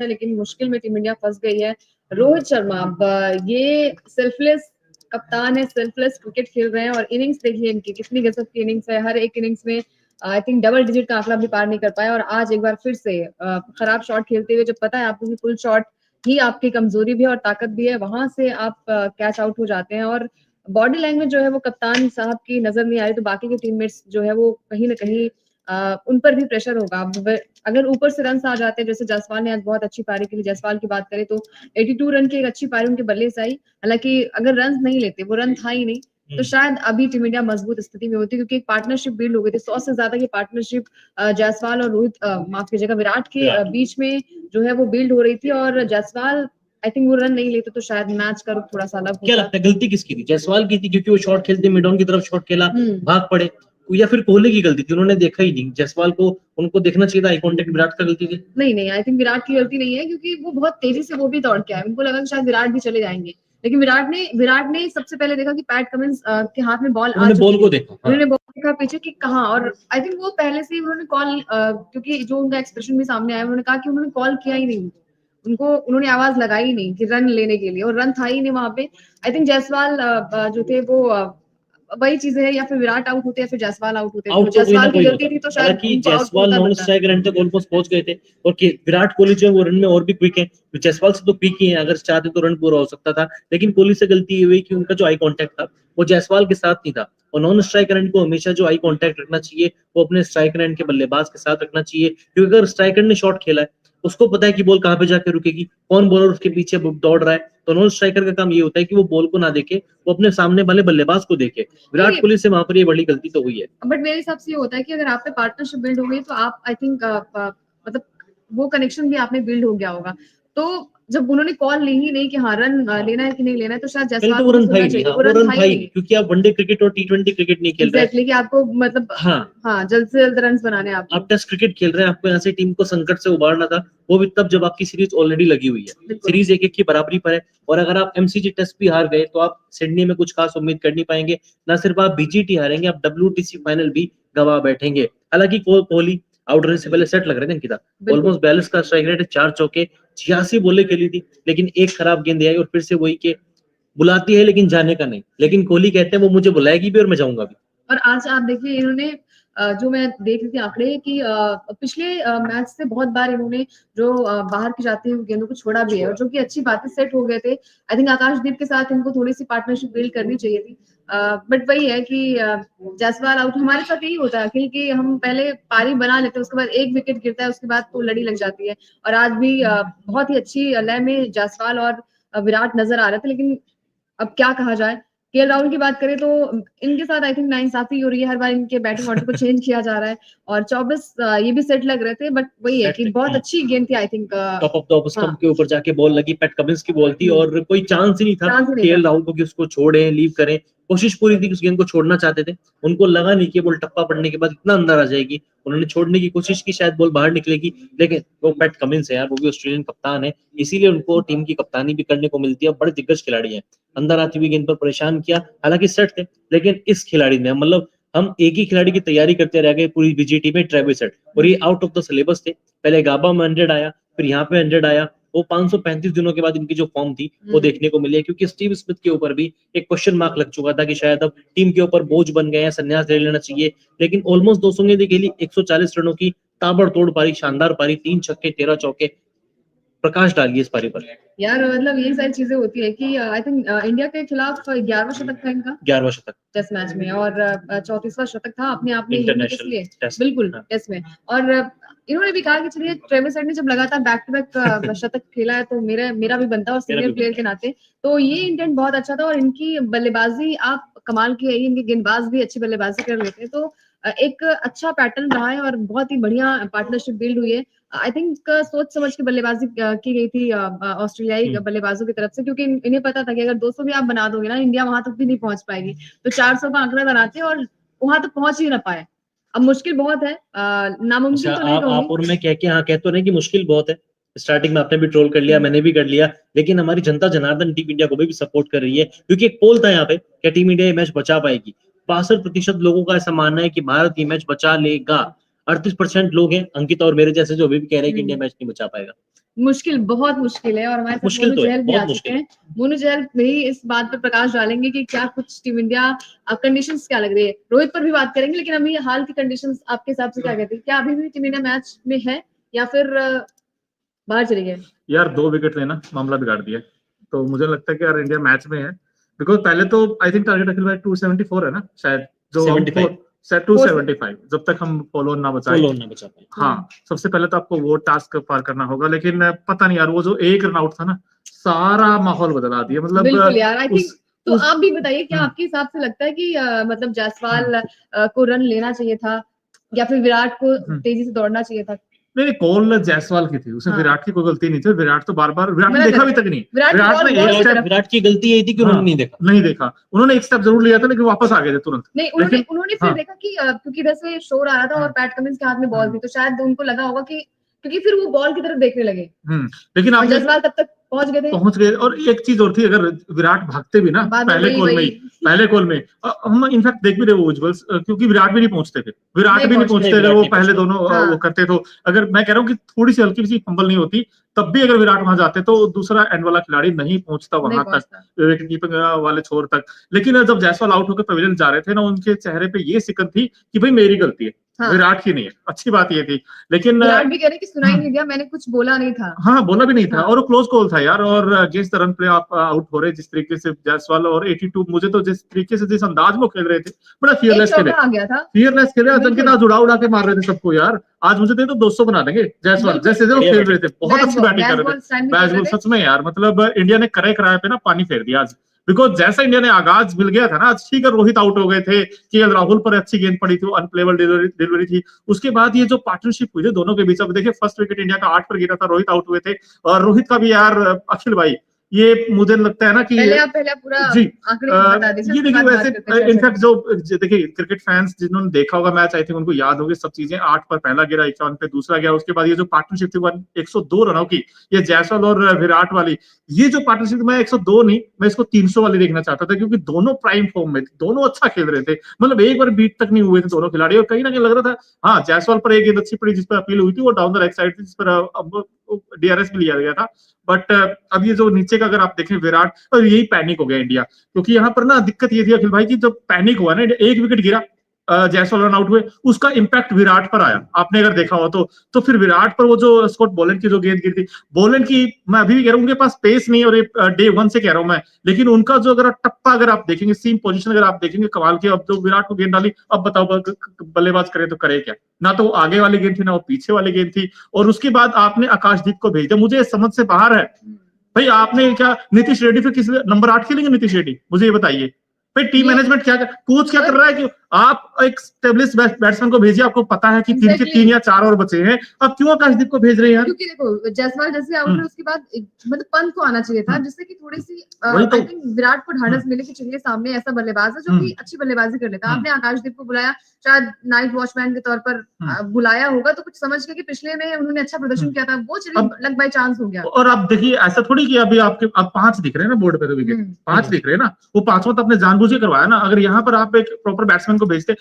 है, लेकिन मुश्किल में टीम इंडिया फंस गई है। रोहित शर्मा ये सेल्फलेस कप्तान है, सेल्फलेस क्रिकेट खेल रहे हैं और इनिंग्स देखिए इनकी कितनी गजब की इनिंग्स है। हर एक इनिंग्स में आई थिंक डबल डिजिट का आंकड़ा भी पार नहीं कर पाया और आज एक बार फिर से खराब शॉट खेलते हुए, जब पता है आपको कि फुल शॉट ही आपकी कमजोरी भी है और ताकत भी है, वहां से आप कैच आउट हो जाते हैं। और बॉडी लैंग्वेज जो है वो कप्तान साहब की नजर नहीं आ रही, तो बाकी के टीममेट्स जो है वो कहीं ना कहीं उन पर भी प्रेशर होगा। अगर ऊपर से रन आ जाते हैं, जैसे जायसवाल ने आज बहुत अच्छी पारी के लिए, जायसवाल की बात करें तो 82 रन की एक अच्छी पारी उनके बल्ले से आई। हालांकि अगर रन नहीं लेते, वो रन था ही नहीं, तो शायद अभी टीम इंडिया मजबूत स्थिति में होती, क्योंकि एक पार्टनरशिप बिल्ड हो गई थी। 100 से ज्यादा की पार्टनरशिप जायसवाल और रोहित माफ कीजिएगा विराट के बीच में जो है वो बिल्ड हो रही थी। और जायसवाल आई थिंक वो रन नहीं लेते तो शायद मैच का रुख थोड़ा सा अलग होता। क्या लगता है गलती किसकी थी? जायसवाल की थी क्योंकि वो शॉट खेलते मिड ऑन की तरफ शॉट खेला, भाग पड़े, या फिर कोहली की गलती थी, उन्होंने देखा ही नहीं? जायसवाल को उनको देखना चाहिए था, आई कांटेक्ट विराट का गलती थी? नहीं, आई थिंक विराट की गलती नहीं है, क्योंकि वो बहुत तेजी से वो भी दौड़ के आए, उनको लगा कि शायद विराट भी चले जाएंगे, लेकिन विराट ने सबसे पहले देखा कि पैट कमिंस के हाथ में बॉल आ चुकी है। बॉल को देखा, उन्होंने बॉल देखा पीछे कि कहाँ, और आई थिंक वो पहले से ही उन्होंने कॉल, क्योंकि जो उनका एक्सप्रेशन भी सामने आया, उन्होंने कहा कि उन्होंने कॉल किया ही नहीं, उन्होंने आवाज लगाई नहीं कि रन लेने के लिए, और रन था ही नहीं वहां पे। आई थिंक जायसवाल जो थे वो वही चीजें है, या फिर विराट आउट होते या फिर जायसवाल आउट होते, तो जायसवाल की गलती थी तो शायद जायसवाल नॉन स्ट्राइक रन तक ऑलमोस्ट पहुंच गए थे, और विराट कोहली जो है वो रन में और भी क्विक है, जायसवाल से तो क्विक ही है, अगर चाहते तो रन पूरा हो सकता था। लेकिन कोहली से गलती ये हुई कि उनका जो आई कांटेक्ट था वो जायसवाल के साथ नहीं था, और नॉन स्ट्राइक रन को हमेशा जो आई कांटेक्ट रखना चाहिए वो अपने स्ट्राइक रन के बल्लेबाज के साथ रखना चाहिए, क्योंकि अगर स्ट्राइकर ने शॉट खेला है उसको पता है कि बॉल कहाँ पे जाके रुकेगी, कौन बॉलर उसके पीछे दौड़ रहा है, तो नॉन स्ट्राइकर का काम ये होता है कि वो बॉल को ना देखे, वो अपने सामने वाले बल्लेबाज को देखे। विराट कोहली से वहां पर ये बड़ी गलती तो हुई है। बट मेरे हिसाब से ये होता है कि अगर आप पे पार्टनरशिप बिल्ड हो गई तो आप आई थिंक मतलब वो कनेक्शन भी आप में बिल्ड हो गया होगा। तो जब उन्होंने कॉल ली ही नहीं कि हाँ रन लेना है कि नहीं लेना है, तो शायद जायसवाल को सुनना चाहिए। वो रन था ही नहीं, क्योंकि आप वनडे क्रिकेट और टी20 क्रिकेट नहीं खेल रहे हैं कि आपको मतलब हाँ जल्द से जल्द रन बनाने हैं। आप टेस्ट क्रिकेट खेल रहे हैं, आपको यहाँ से टीम को संकट से उबारना था, वो भी तब जब आपकी सीरीज ऑलरेडी लगी हुई है, सीरीज 1-1 की बराबरी पर है, और अगर आप एमसीजी टेस्ट भी हार गए तो आप सिडनी में कुछ खास उम्मीद कर नहीं पाएंगे। ना सिर्फ आप बीजीटी हारेंगे, आप WTC फाइनल भी गवा बैठेंगे। हालांकि कोहली आउट होने से पहले सेट लग रहे थे अंकिता, ऑलमोस्ट 42 का स्ट्राइक रेट है, 4 चौके, 86 बॉलें खेली थी, लेकिन एक खराब गेंद आई, और फिर से वही के बुलाती है लेकिन जाने का नहीं। लेकिन कोहली कहते हैं वो मुझे बुलाएगी भी और मैं जाऊंगा भी। और आज आप देखिए इन्होंने जो मैं देख रही थी आंकड़े कि पिछले मैच से बहुत बार इन्होंने जो बाहर की जाती हुई गेंदों को छोड़ा भी है, और जो कि अच्छी बात है, सेट हो गए थे। आई थिंक आकाशदीप के साथ इनको थोड़ी सी पार्टनरशिप बिल्ड करनी चाहिए थी, बट वही है कि जायसवाल आउट। हमारे साथ यही होता है कि हम पहले पारी बना लेते हैं, उसके बाद एक विकेट गिरता है, उसके बाद तो लड़ी लग जाती है। और आज भी बहुत ही अच्छी लय में जायसवाल और विराट नजर आ रहे थे, लेकिन अब क्या कहा जाए। केएल राहुल की बात करें तो इनके साथ आई थिंक नाइंसाफी हो रही है, हर बार इनके बैटिंग ऑर्डर को चेंज किया जा रहा है, और 24 ये भी सेट लग रहे थे, बट वही है कि बहुत अच्छी गेंद थी। I think top of the off stump के ऊपर जाके बॉल लगी, पैट कमिंस की बॉल थी, और कोई चांस ही नहीं था केएल राहुल को कि उसको छोड़े, लीव करें। कोशिश पूरी थी कि उस गेंद को छोड़ना चाहते थे, उनको लगा नहीं कि बॉल टप्पा पड़ने के बाद इतना अंदर आ जाएगी, उन्होंने छोड़ने की कोशिश की, शायद बॉल बाहर निकलेगी, लेकिन वो पैट कमिंस है यार, वो भी ऑस्ट्रेलियन कप्तान है, इसीलिए उनको टीम की कप्तानी भी करने को मिलती है। बड़े दिग्गज खिलाड़ी हैं, अंदर आती हुई गेंद पर परेशान किया, हालांकि सेट थे, लेकिन इस खिलाड़ी ने मतलब हम एक ही खिलाड़ी की तैयारी करते रह गए पूरी बीजीटी में, ट्रेविस हेड, और ये आउट ऑफ द सिलेबस थे। पहले गाबा में 100 आया, फिर यहाँ पे 100 आया, वो 535 दिनों के बाद इनकी जो फॉर्म थी वो देखने को मिली है, क्योंकि स्टीव स्मिथ के ऊपर भी एक क्वेश्चन मार्क लग चुका था कि शायद अब टीम के ऊपर बोझ बन गए हैं, संन्यास ले लेना चाहिए। लेकिन ऑलमोस्ट 200 गेंदें खेली, 140 रनों की ताबड़तोड़ पारी, शानदार पारी, 3 छक्के 13 चौके, प्रकाश डालिए इस पारी पर। यार मतलब ये सारी चीजें होती है कि आई थिंक इंडिया के खिलाफ 11वां शतक था इनका, 11वां शतक टेस्ट मैच में, और 34वां शतक था अपने आप में इंटरनेशनल टेस्ट, बिल्कुल टेस्ट में। और इन्होंने भी कहा कि चलिए ट्रेविस हेड ने जब लगातार बैक टू बैक शतक खेला है तो मेरा भी बनता है, और सीनियर प्लेयर के नाते तो ये इंटेंट बहुत अच्छा था। और इनकी बल्लेबाजी आप कमाल की है, इनके गेंदबाज भी अच्छी बल्लेबाजी कर लेते हैं, तो एक अच्छा पैटर्न रहा है और बहुत ही बढ़िया पार्टनरशिप बिल्ड हुई है। आई थिंक सोच समझ के बल्लेबाजी की गई थी ऑस्ट्रेलियाई बल्लेबाजों की तरफ से, क्योंकि इन्हें पता था कि अगर 200 भी आप बना दोगे ना, इंडिया वहां तक भी नहीं पहुंच पाएगी, तो 400 का आंकड़ा बनाते और वहां तक पहुंच ही ना पाए। अब मुश्किल बहुत है, नामुमकिन तो नहीं कहूंगी। आप और मैं कह के हाँ कहते नहीं कि मुश्किल बहुत है, स्टार्टिंग में आपने भी ट्रोल कर लिया, मैंने भी कर लिया, लेकिन हमारी जनता जनार्दन टीम इंडिया को भी सपोर्ट कर रही है, क्योंकि एक पोल था यहाँ पे, क्या टीम इंडिया ये मैच बचा पाएगी? 62% लोगों का ऐसा मानना है कि भारत ये मैच बचा लेगा, 38% लोग हैं अंकिता और मेरे जैसे जो अभी भी कह रहे हैं कि इंडिया मैच नहीं बचा पाएगा। मुश्किल, बहुत मुश्किल है। और हमारे साथ मुश्किल मोनू तो है, जहल भी आ बहुत चुके मुश्किल हैं। मोनू जहल भी इस बात पर प्रकाश डालेंगे कि क्या कुछ टीम इंडिया कंडीशंस क्या लग रही है। रोहित पर भी बात करेंगे, लेकिन अभी हाल की कंडीशंस आपके हिसाब से क्या कहती है? क्या अभी भी टीम इंडिया मैच में है या फिर बाहर चली गई? यार 2 विकेट लेना मामला बिगाड़ दिया, तो मुझे लगता है कि यार इंडिया मैच में है। बिकॉज पहले तो आई थिंक टारगेट अखिल भाई 274 है ना शायद, जो 75 275 जब तक हम फॉलो ना बचा पाए। हाँ, सबसे पहले तो आपको वो टास्क पार करना होगा। लेकिन पता नहीं यार, वो जो एक रन आउट था ना, सारा माहौल बदला दिया। मतलब बिल्कुल यार, आई थिंक तो उस आप भी बताइए, क्या आपके हिसाब से लगता है कि मतलब जायसवाल को रन लेना चाहिए था या फिर विराट को तेजी से दौड़ना चाहिए था? नहीं, कॉल जायसवाल की थी, उसमें विराट की कोई गलती नहीं थी। विराट तो बार बार, विराट ने देखा भी तक नहीं। विराट की गलती यही थी कि उन्होंने नहीं देखा। उन्होंने एक स्टेप जरूर लिया था, लेकिन वापस आ गए थे तुरंत। नहीं, उन्होंने फिर देखा कि क्योंकि इधर से शोर आ रहा था और पैट कमिंस के हाथ में बॉल थी, तो शायद उनको लगा होगा कि, क्योंकि फिर वो बॉल की तरफ देखने लगे। लेकिन आप जायसवाल तब तक पहुंच गए। और एक चीज और थी, अगर विराट भागते भी ना पहले कॉल में हम इनफैक्ट देख भी रहे वो उज्जवल, क्योंकि विराट भी नहीं पहुंचते थे, वो पहले दोनों वो करते। तो अगर मैं कह रहा हूँ कि थोड़ी सी हल्की सी फंबल नहीं होती, तब भी अगर विराट वहां जाते तो दूसरा एंड वाला खिलाड़ी नहीं पहुंचता वहां तक, विकेट कीपिंग वाले छोर तक। लेकिन जब जायसवाल आउट होकर पवेलियन जा रहे थे ना, उनके चेहरे पे ये सिकन थी कि भाई मेरी गलती है, विराट की नहीं है। अच्छी बात ये थी। लेकिन विराट भी कह रहे कि सुनाई नहीं दिया, मैंने कुछ बोला नहीं था। हाँ, बोला भी नहीं था। और वो क्लोज कॉल था यार। और अगेंस्ट द रन प्ले आप आउट हो रहे जिस तरीके से जायसवाल, और 82 मुझे तो जिस तरीके से, जिस अंदाज में खेल रहे थे, बड़ा फियरलेस खेले। अंकित आज उड़ा के मार रहे थे सबको यार। आज मुझे तो 200 बना देंगे जायसवाल, जैसे वो खेल रहे थे। बहुत अच्छी बैटिंग कर रहे थे बैट्समैन, सच में यार। मतलब इंडिया ने करे कराए पे ना पानी फेर दिया आज। बिकॉज जैसा इंडिया ने आगाज मिल गया था ना आज, ठीक है रोहित आउट हो गए थे, केएल राहुल पर अच्छी गेंद पड़ी थी, अनप्लेबल डिलीवरी थी। उसके बाद ये जो पार्टनरशिप हुई थी दोनों के बीच, अब देखिए फर्स्ट विकेट इंडिया का 8 पर गिरा था, रोहित आउट हुए थे। और रोहित का भी यार, अखिल भाई, ये मुझे लगता है ना कि पहले पूरा जी ये देखिए, वैसे इनफैक्ट जो देखिए क्रिकेट फैंस जिन्होंने देखा होगा मैच, आई थिंक उनको याद होगी सब चीजें। 8 पर पहला गिरा, 51 पे दूसरा गया। उसके बाद ये जो पार्टनरशिप थी 102 रनों की, ये जायसवाल और विराट वाली, ये जो पार्टनरशिप, मैं 102 नहीं, मैं इसको 300 वाली देखना चाहता था, क्योंकि दोनों प्राइम फॉर्म में थे, दोनों अच्छा खेल रहे थे। मतलब एक बार बीट तक नहीं हुए थे दोनों खिलाड़ी। और कहीं ना कहीं लग रहा था, हाँ जायसवाल पर एक गेंद अच्छी पड़ी जिस पर अपील हुई थी, वो डाउन द लेग साइड थी, जिस पर डीआरएस भी लिया गया था। बट अब ये जो नीचे का अगर आप देखें विराट, और यही पैनिक हो गया इंडिया। क्योंकि यहाँ पर ना दिक्कत ये थी अखिल भाई की, जब पैनिक हुआ ना, एक विकेट गिरा, जायसवाल रन आउट हुए, उसका इंपैक्ट विराट पर आया। आपने अगर देखा हो तो फिर विराट पर वो जो स्कॉट बोलैंड की जो गेंद गिरी थी, बोलैंड की, मैं अभी भी कह रहा हूँ उनके पास पेस नहीं, और डे 1 से कह रहा हूँ मैं। लेकिन उनका जो अगर टप्पा अगर आप देखेंगे, सीम पोजीशन अगर आप देखेंगे, कमाल की। अब जो विराट को गेंद डाली, अब बताओ बल्लेबाज करे तो करे क्या? ना तो वो आगे वाली गेंद थी, ना वो पीछे वाली गेंद थी। और उसके बाद आपने आकाशदीप को भेज दिया, मुझे समझ से बाहर है भाई। आपने क्या, नीतीश रेड्डी फिर किस नंबर 8 खेलेंगे नीतीश रेड्डी? मुझे ये बताइए भाई। टीम मैनेजमेंट क्या, कोच क्या कर रहा है कि आप एक स्टेबलिश बैट्समैन को भेजिए, आपको पता है कि 3 या 4 और बचे हैं, अब क्यों आकाशदीप को भेज रहे हैं? क्योंकि देखो जायसवाल जैसे आउट है, उसके बाद मतलब पंत को आना चाहिए था, जिससे कि थोड़ी सी आई थिंक विराट को ढांढस मिले कि चलिए सामने ऐसा बल्लेबाज है जो कि अच्छी बल्लेबाजी कर लेता है। आपने आकाशदीप को बुलाया, शायद नाइट वॉचमैन के तौर पर बुलाया होगा, तो कुछ समझ के कि पिछले में उन्होंने अच्छा प्रदर्शन किया था, वो चलिए लक बाय चांस हो गया। और आप देखिए, ऐसा थोड़ी कि अभी आपके अब 5 दिख रहे हैं ना बोर्ड पे, तो विकेट 5 दिख रहे हैं ना, वो 5वां तो आपने जानबूझ के करवाया ना। अगर यहाँ पर आप एक प्रॉपर बैट्समैन को भेजते,